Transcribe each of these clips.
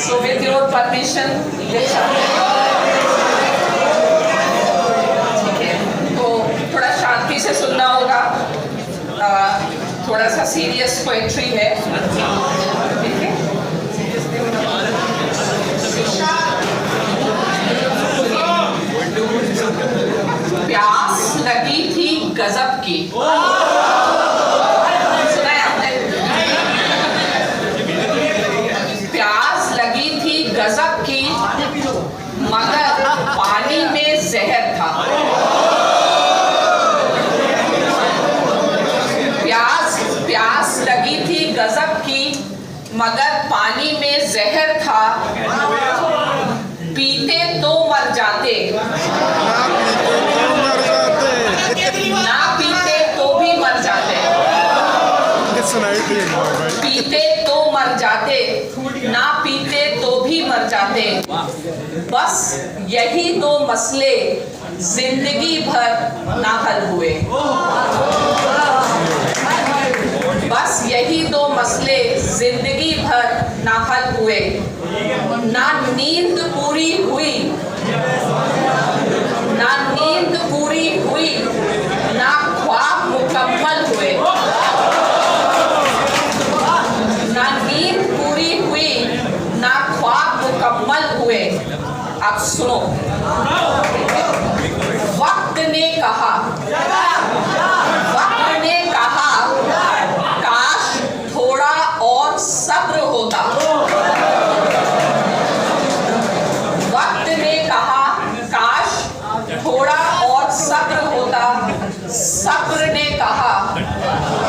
So with your permission, ठीक है, तो थोड़ा शांति से सुनना होगा, थोड़ा सा सीरियस पोएट्री है, ठीक है। प्यास लगी थी गजब की, सुना है आपने? प्यास लगी थी गजब की, मगर पानी में जहर था। प्यास लगी थी गजब की, मगर पानी में जहर था। पीते तो मर जाते, ना पीते तो भी मर जाते। पीते तो मर जाते, ना पीते तो भी मर जाते। बस यही दो मसले जिंदगी भर ना हल हुए। बस यही दो मसले जिंदगी भर ना हल हुए। ना नींद पूरी हुई, ना नींद पूरी हुई, ना ख्वाब मुकम्मल हुए। ना नींद पूरी हुई, ना ख्वाब मुकम्मल हुए। अब सुनो, वक्त ने कहा, वक्त ने कहा, काश थोड़ा और सब्र होता। वक्त ने कहा, काश थोड़ा और सब्र होता। सब्र ने कहा,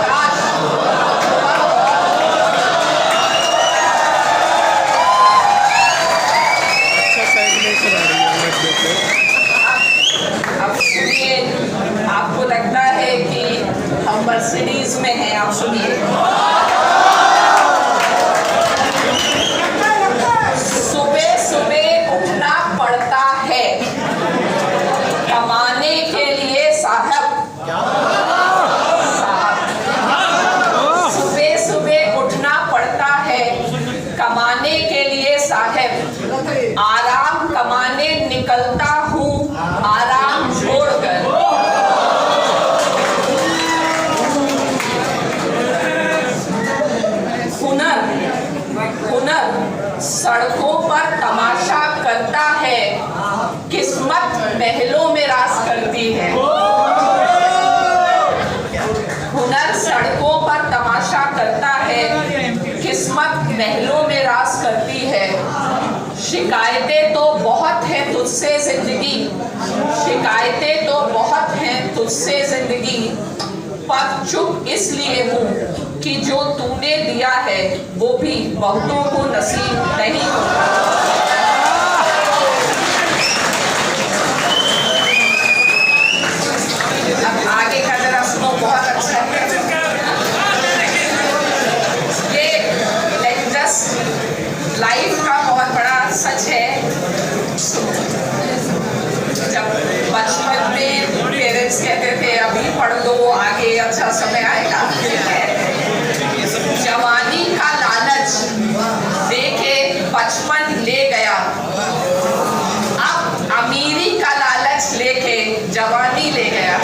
काश अब सुनिए, आपको लगता है कि हम मर्सिडीज में हैं, आप सुनिए। सुबह सुबह उठना पड़ता है कमाने के लिए साहब। सुबह सुबह उठना पड़ता है कमाने के लिए साहब। आराम कमाने निकलता हूँ आराम छोड़कर। हुनर हुनर सड़कों पर तमाशा करता है, किस्मत महलों में राज करती है। हुनर सड़कों पर तमाशा करता है, किस्मत महलों में राज करती है। शिकायतें तो बहुत हैं तुझसे जिंदगी, शिकायतें तो बहुत हैं तुझसे जिंदगी। पर चुप इसलिए हूँ कि जो तूने दिया है वो भी बहुतों को नसीब नहीं होता। अब आगे का जरा सुनो, बहुत अच्छा है ये। जस्ट लाइफ का बहुत बड़ा सच है। जब बचपन में पेरेंट्स कहते थे अभी पढ़ लो, आगे अच्छा समय आएगा, जवानी का लालच देके बचपन ले गया, अब अमीरी का लालच लेके जवानी ले गया।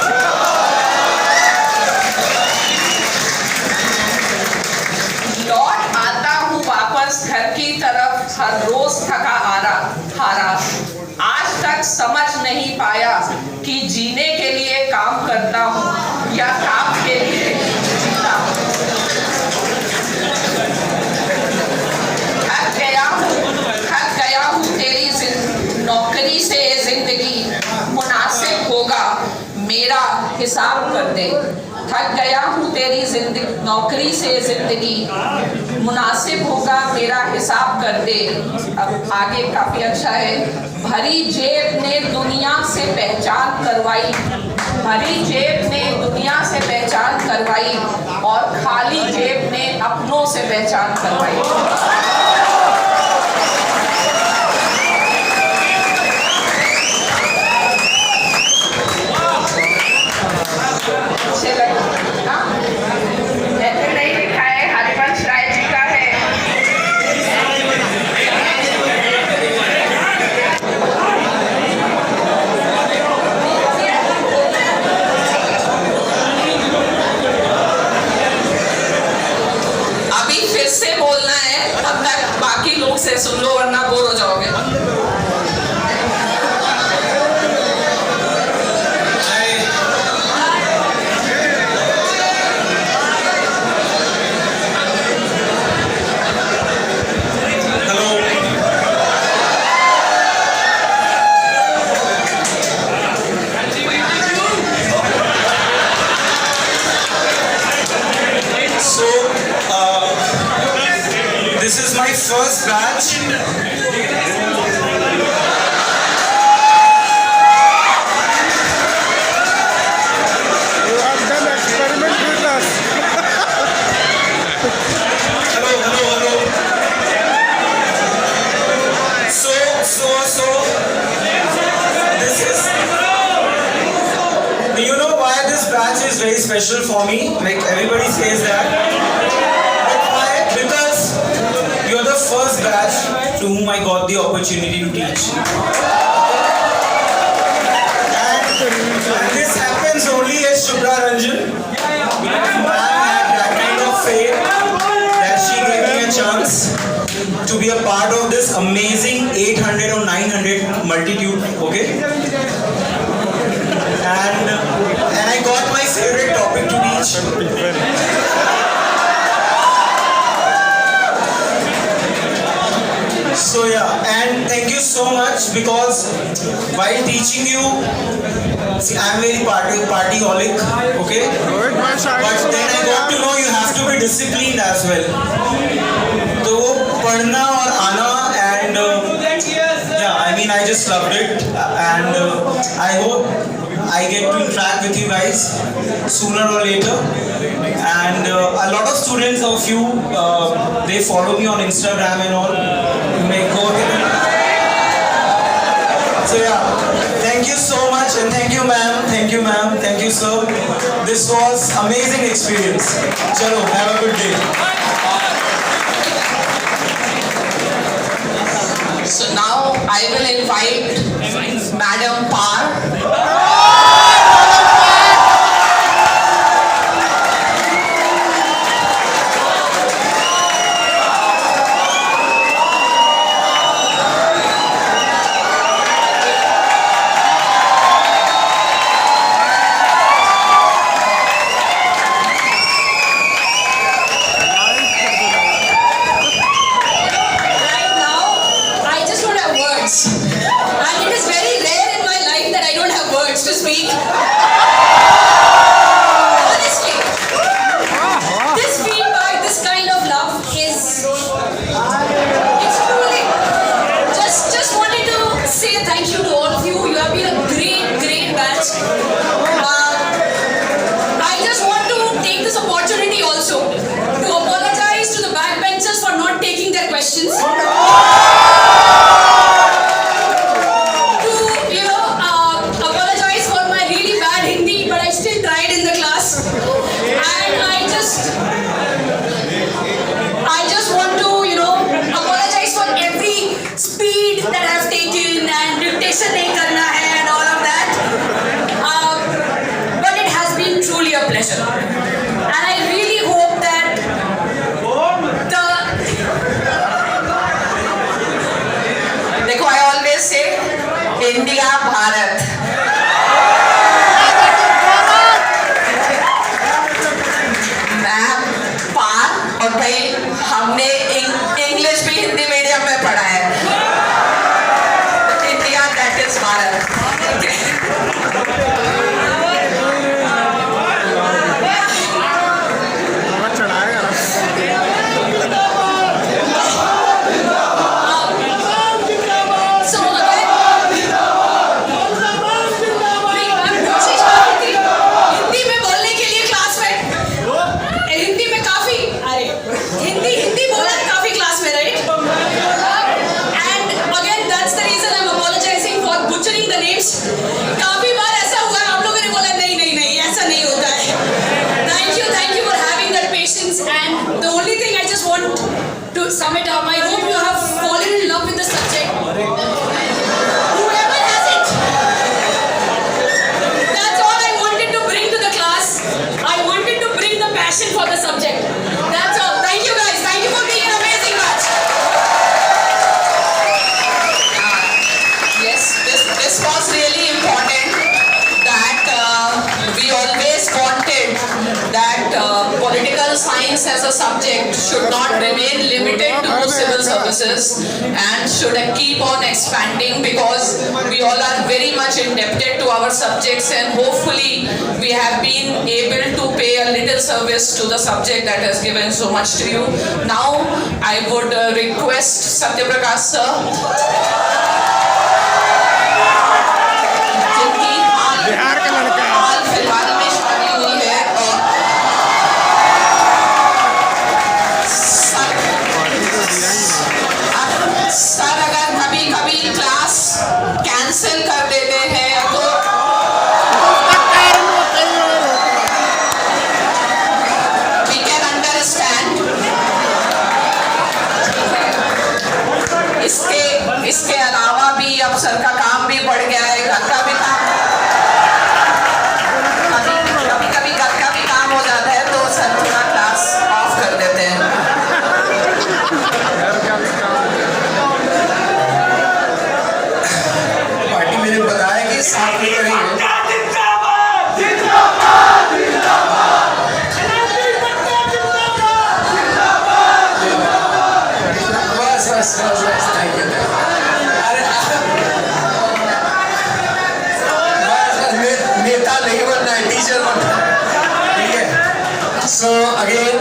लौट आता हूँ वापस घर की तरफ, हर रोज थका हारा। आज तक समझ नहीं पाया कि जीने के लिए काम करता हूँ या काम के लिए जीता हूँ। थक गया हूँ तेरी नौकरी से जिंदगी, मुनासिब होगा मेरा हिसाब कर दे। थक गया हूँ तेरी नौकरी से जिंदगी, मुनासिब होगा मेरा हिसाब कर दे। अब आगे काफी अच्छा है। भरी जेब ने दुनिया से पहचान करवाई, भरी जेब ने दुनिया से पहचान करवाई, और खाली जेब ने अपनों से पहचान करवाई। नहीं लिखा है, हरिवंश राय जी का है। फिर से बोलना है, तब तक बाकी लोग से सुन लो वरना बोर हो जाओगे। This is my first batch. You have done experiment with us. Hello. So, this is, you know why this batch is very special for me? Like everybody says that. But why? Because you're the first batch to whom I got the opportunity to teach. And this happens only as Shubhra Ranjan. Ma'am had that kind of faith that she gave me a chance to be a part of this amazing 800 or 900 multitude, okay? And I got my favorite topic to teach. So yeah, and thank you so much because while teaching you, see, I'm very partyholic, okay? But then I got to know you have to be disciplined as well. तो वो पढ़ना और आना and yeah, I mean I just loved it and I hope I get to interact with you guys sooner or later. And a lot of students of you, they follow me on Instagram and all. You may go there. So yeah, thank you so much and thank you ma'am, thank you sir. This was amazing experience. Chalo, have a good day. So now I will invite Madam Par. And it is very rare in my life that I don't have words to speak. Honestly, this feedback, this kind of love is, it's truly, just wanted to say thank you to all of you. You have been a great batch. I just want to take this opportunity also to apologize to the backbenchers for not taking their questions. I just want to, apologize for every speed that I've taken and dictation nahi karna hai and all of that. But it has been truly a pleasure. And I really hope that देखो, I always say India, Bharat. और भाई हमने English भी Hindi medium में पढ़ा है. India, that is Bharat. काफी बार ऐसा हुआ है, आप लोगों ने बोला नहीं ऐसा नहीं होता है. Thank you for having that patience. And the only thing I just want to sum it up, I hope you have fallen in love with the subject. Whoever hasn't, that's all I wanted to bring to the class. I wanted to bring the passion for the subject. That's all. Thank you guys. Thank you for subject should not remain limited to civil services and should keep on expanding, because we all are very much indebted to our subjects, and hopefully we have been able to pay a little service to the subject that has given so much to you. Now I would request Satya Prakash sir, जिनकी बिहार का लड़का है। हाल फिलहाल में शादी हुई है, और सर अगर कभी कभी क्लास कैंसिल कर देते हैं तो we can understand. इसके अलावा भी अब सर का काम भी बढ़ गया है, घर का भी काम, कभी कभी घर का भी काम हो जाता है, तो सर थोड़ा क्लास ऑफ कर देते हैं। पार्टी मैंने बताया कि साथ में करेंगे। बस बस बस बस थैंक यू। अरे बस नेता नहीं बनना है, टीचर बनना है, ठीक है। So again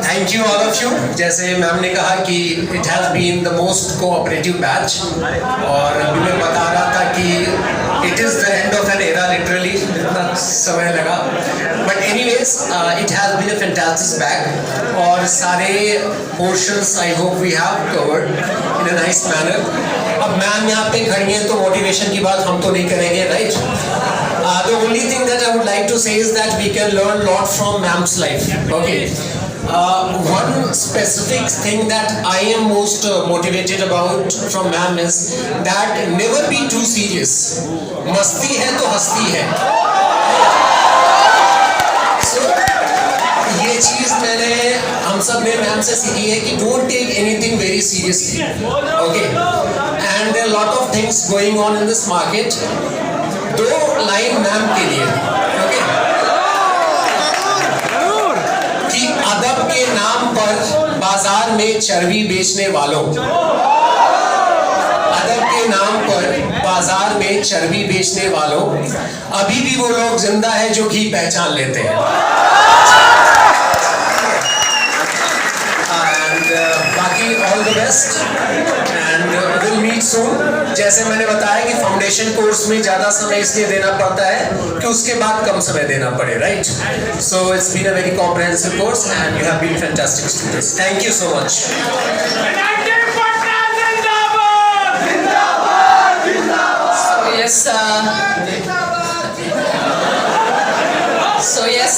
thank you all of you. जैसे मैम ने कहा कि it has been the most cooperative batch, और अभी मैं बता रहा था कि it is the end of an era, literally इतना समय लगा, but anyways it has been a fantastic batch, और सारे portions I hope we have covered in a nice manner. अब मैम यहाँ पे खड़ी हैं तो मोटिवेशन की बात हम तो नहीं करेंगे, right? The only thing that I would like to say is that we can learn a lot from ma'am's life. Okay. One specific thing that I am most motivated about from ma'am is that never be too serious. मस्ती है तो हस्ती है। So, ये चीज मैंने हम सब ने मैम से सीखी है कि don't take anything very seriously. Okay. And there are a lot of things going on in this market. 2 line ma'am के लिए, ओके, कि अदब के नाम पर बाजार में चर्बी बेचने वालों, अदब के नाम पर बाजार में चर्बी बेचने वालों, अभी भी वो लोग जिंदा है जो घी पहचान लेते हैं। बाकी all the best and will meet soon. जैसे मैंने बताया कि फाउंडेशन कोर्स में ज्यादा समय इसलिए देना पड़ता है कि उसके बाद कम समय देना पड़े, right? So it's been a very comprehensive course and you have been fantastic students. Thank you so much. So yes,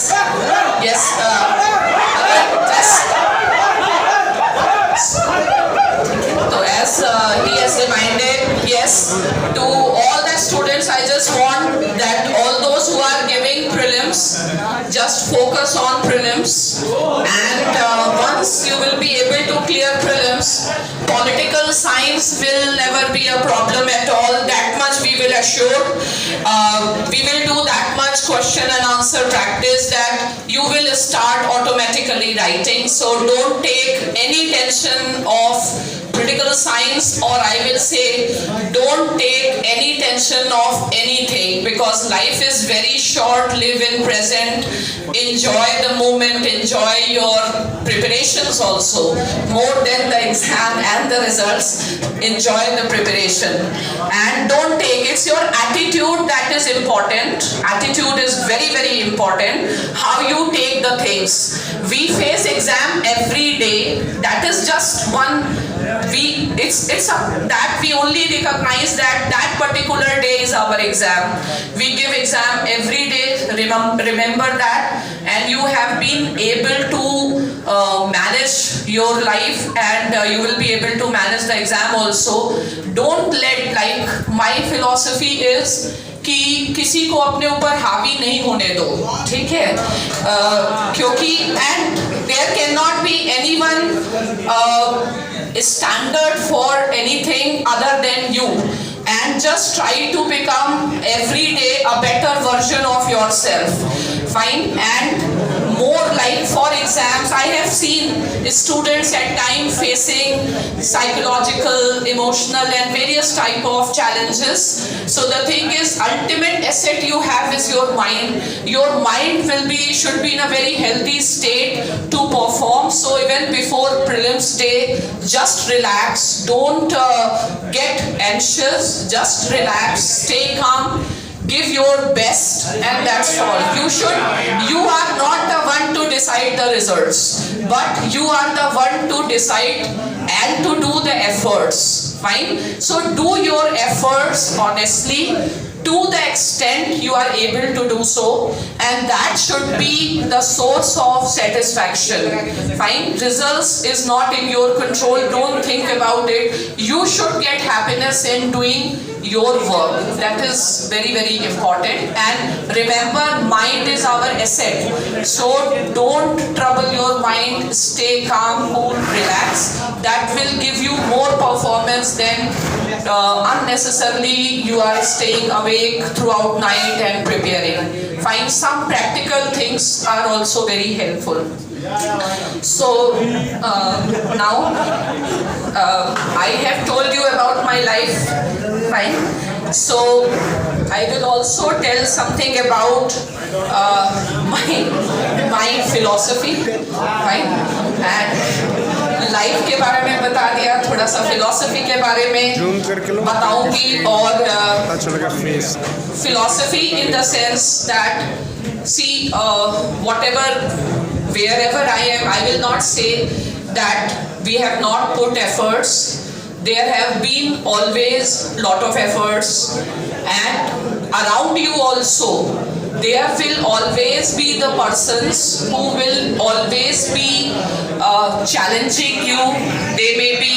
so as he has reminded, yes, to all the students, I just want that all those who are giving prelims, just focus on prelims, and once you will be able to clear prelims, political science will never be a problem at all. That much we will assure. We will do that much question and answer practice that you will start automatically writing. So don't take any tension of political science, or I will say don't take any tension of anything, because life is very short. Live in present, enjoy the moment, enjoy your preparations also, more than the exam and the results. Enjoy the preparation, and don't take, it's your attitude that is important. Attitude is very, very important. How you take the things. We face exam every day. That is just one, that we only recognize that particular day is our exam. We give exam every day. Remember that, and you have been able to manage your life, and you will be able to manage the exam also. Don't let, like my philosophy is कि किसी को अपने ऊपर हावी नहीं होने दो, ठीक है? क्योंकि and there cannot be anyone standard for anything other than you, and just try to become every day a better version of yourself. Fine. And more like for exams. I have seen students at times facing psychological, emotional and various type of challenges. So the thing is, ultimate asset you have is your mind. Your mind should be in a very healthy state to perform. So even before prelims day, just relax. Don't get anxious. Just relax. Stay calm. Give your best, and that's all. You are not the one to decide the results, but you are the one to decide and to do the efforts. Fine? So do your efforts honestly, to the extent you are able to do so, and that should be the source of satisfaction. Fine? Results is not in your control. Don't think about it. You should get happiness in doing your work. That is very, very important. And remember, mind is our asset. So don't trouble your mind. Stay calm, cool, relax. That will give you more performance than unnecessarily you are staying awake throughout night and preparing. Find some practical things are also very helpful. So now I have told you about my life. Fine. So I will also tell something about my philosophy. Fine. And life के बारे में बता दिया, थोड़ा सा philosophy के बारे में बताऊंगी. और philosophy in the sense that see whatever wherever I am, I will not say that we have not put efforts. There have been always lot of efforts, and around you also there will always be the persons who will always be challenging you. They may be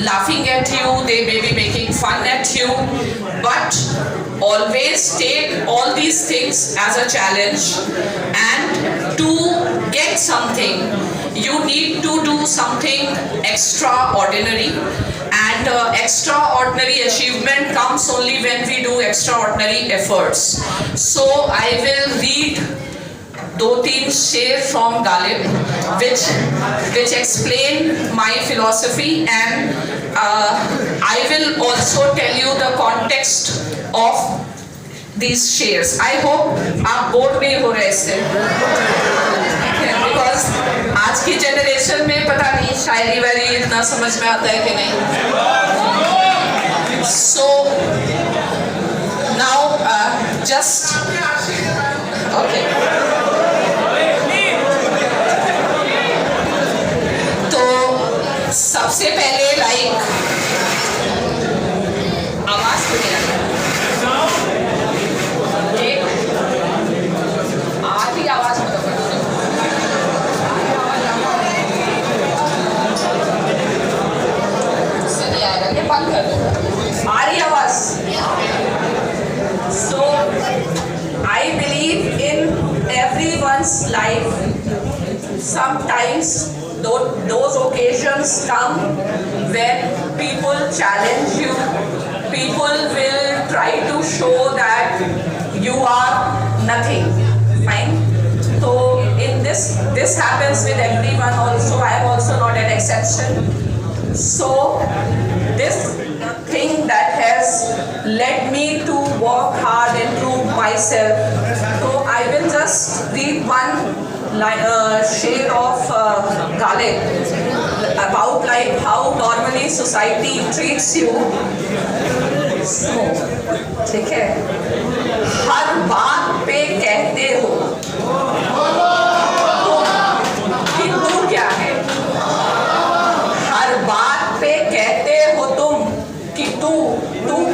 laughing at you, they may be making fun at you, but always take all these things as a challenge. And to get something, you need to do something extraordinary. And extraordinary achievement comes only when we do extraordinary efforts. So I will read 2-3 शेर from Ghalib which explain my philosophy, and I will also tell you the context of these shares. I hope आप bore नहीं हो रहे इससे, because आज की generation में पता नहीं शायरी वायरी इतना समझ में आता है कि नहीं. So now just okay. तो सबसे पहले लाइक आवाज तो नहीं आती, आवाज बंद कर दो. आ रही आवाज? So I believe in everyone's life sometimes those occasions come when people challenge you. People will try to show that you are nothing. Fine. So in this happens with everyone also. I am also not an exception. So this thing that has led me to work hard and prove myself. So I will just read one share of Ghalib about like how normally society treats you. So, ठीक है, हर बात पे कहते हो कि तू क्या है. हर बात पे कहते हो तुम कि तू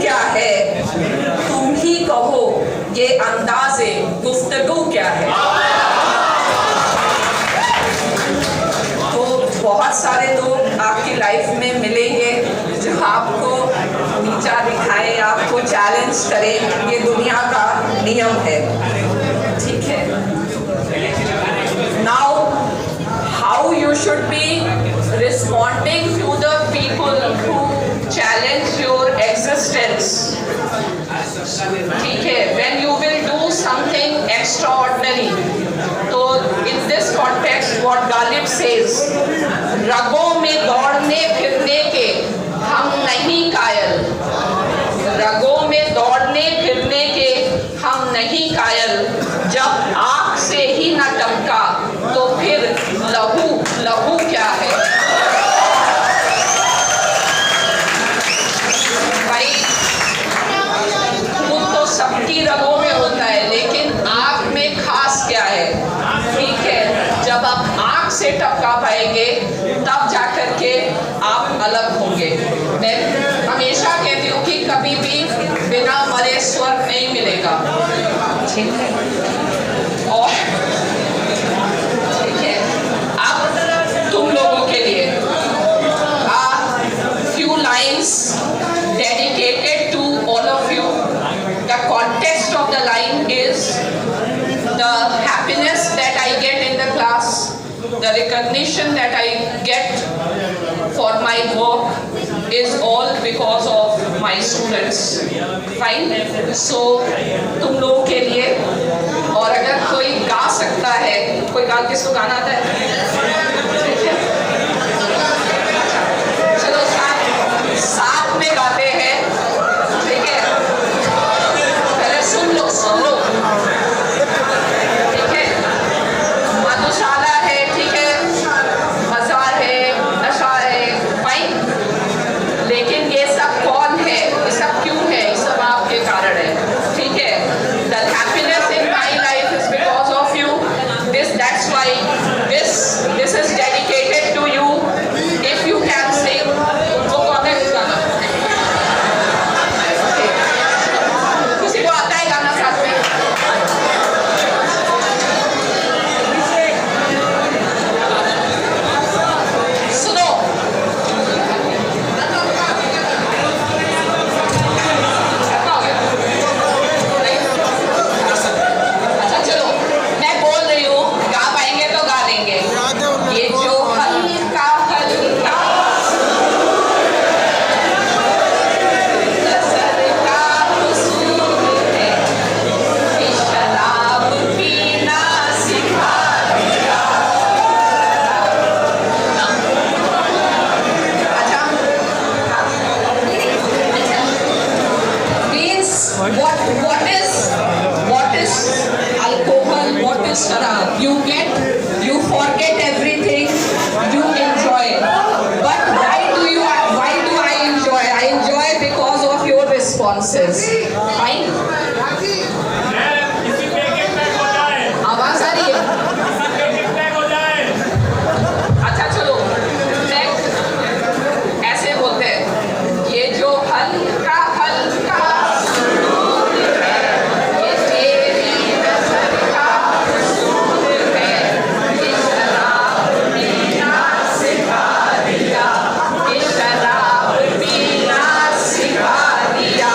क्या है. तुम ही कहो ये अंदाज़े गुफ्तगू क्या है. तो बहुत सारे लोग आपकी लाइफ में मिलेंगे जो आपको नीचा दिखाए, आपको चैलेंज करे. ये दुनिया का नियम है. ठीक है. Now how you should be responding to the people who challenge your existence. ठीक है. When you will do something extraordinary, so in context what Ghalib says, रगों में दौड़ने फिरने के हम नहीं कायल, रगों में दौड़ने फिरने के हम नहीं कायल, जब आँख से ही न टपका तो फिर लहू लहू क्या है। भाई खून तो सबकी रगों में होता है, लेकिन आँख में खास क्या है, ठीक है। जब आप आँख से टपका पाएंगे तब जाकर के आप अलग होंगे। मैं हमेशा कहती हूँ कि कभी भी बिना मरे स्वर्ग नहीं मिलेगा, ठीक है। और ठीक है, अब तुम लोगों के लिए few lines dedicated to all of you. The context of the line is the happiness that I get in the class, the recognition that I get for my work is all because of my students. Fine? So तुम लोगों के लिए, और अगर कोई गा सकता है, कोई किसको गाना आता है? ठीक है? चलो साथ में गाते हैं, ठीक है। पहले सुन लो, ठीक है। मधुशाला है, ठीक है, बाजार है, नशा है, फाइन। लेकिन ये सब कौन है, ये सब क्यों है, ये सब आपके कारण है, ठीक है। The happiness in my life is because of you. That's why this is dedicated to you. If you can sing, वो कौन है गाना? किसी को आता है गाना साथ में? सुनो, अच्छा चलो, मैं बोल रही हूँ, गा पाएंगे तो गा देंगे। ये जो हल्का हल्का नजर का हुस्न है, कि शराब पीना सिखा दिया। अच्छा, means what is alcohol, what is sharab? You forget everything, you enjoy. But why do I enjoy? I enjoy because of your responses. Fine? आवाज आ रही है? अच्छा चलो, ऐसे बोलते हैं, ये जो हल्का हल्का ये तेरी नजर का हुस्न है, कि शराब पीना सिखा दिया, कि शराब पीना सिखा दिया।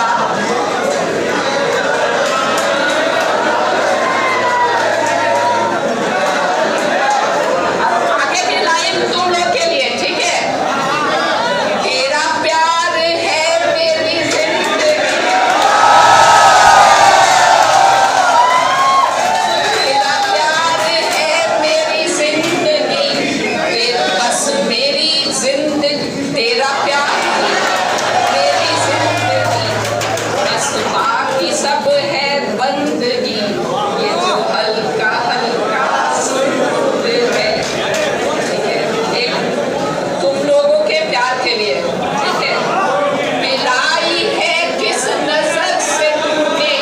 आगे की लाइन तुम लोग के लिए, ठीक है। तेरा प्यार है मेरी जिंदगी, तेरा प्यार है मेरी जिंदगी, बस मेरी जिंदगी, तेरा प्यार मेरी जिंदगी, बस बाकी सब है बंदगी। ये जो हल्का हल्का सुरूर है, ठीक है। एक तुम लोगों के प्यार के लिए, ठीक है। मिलाई है किस नजर से तूने,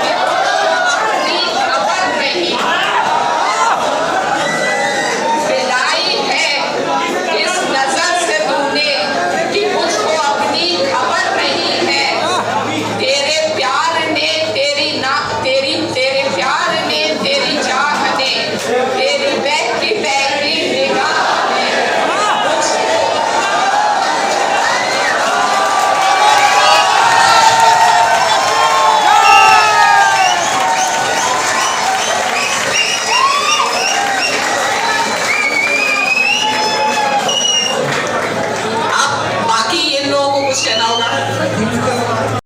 कि अपनी खबर नहीं, मिलाई है किस नजर से तूने, कि मुझको अपनी खबर नहीं है। तेरे प्यार ने तेरे प्यार ने तेरी चाह ने, तेरी बहती बहती निगाह ने अब बाकी इन लोगों को कुछ कहना होगा।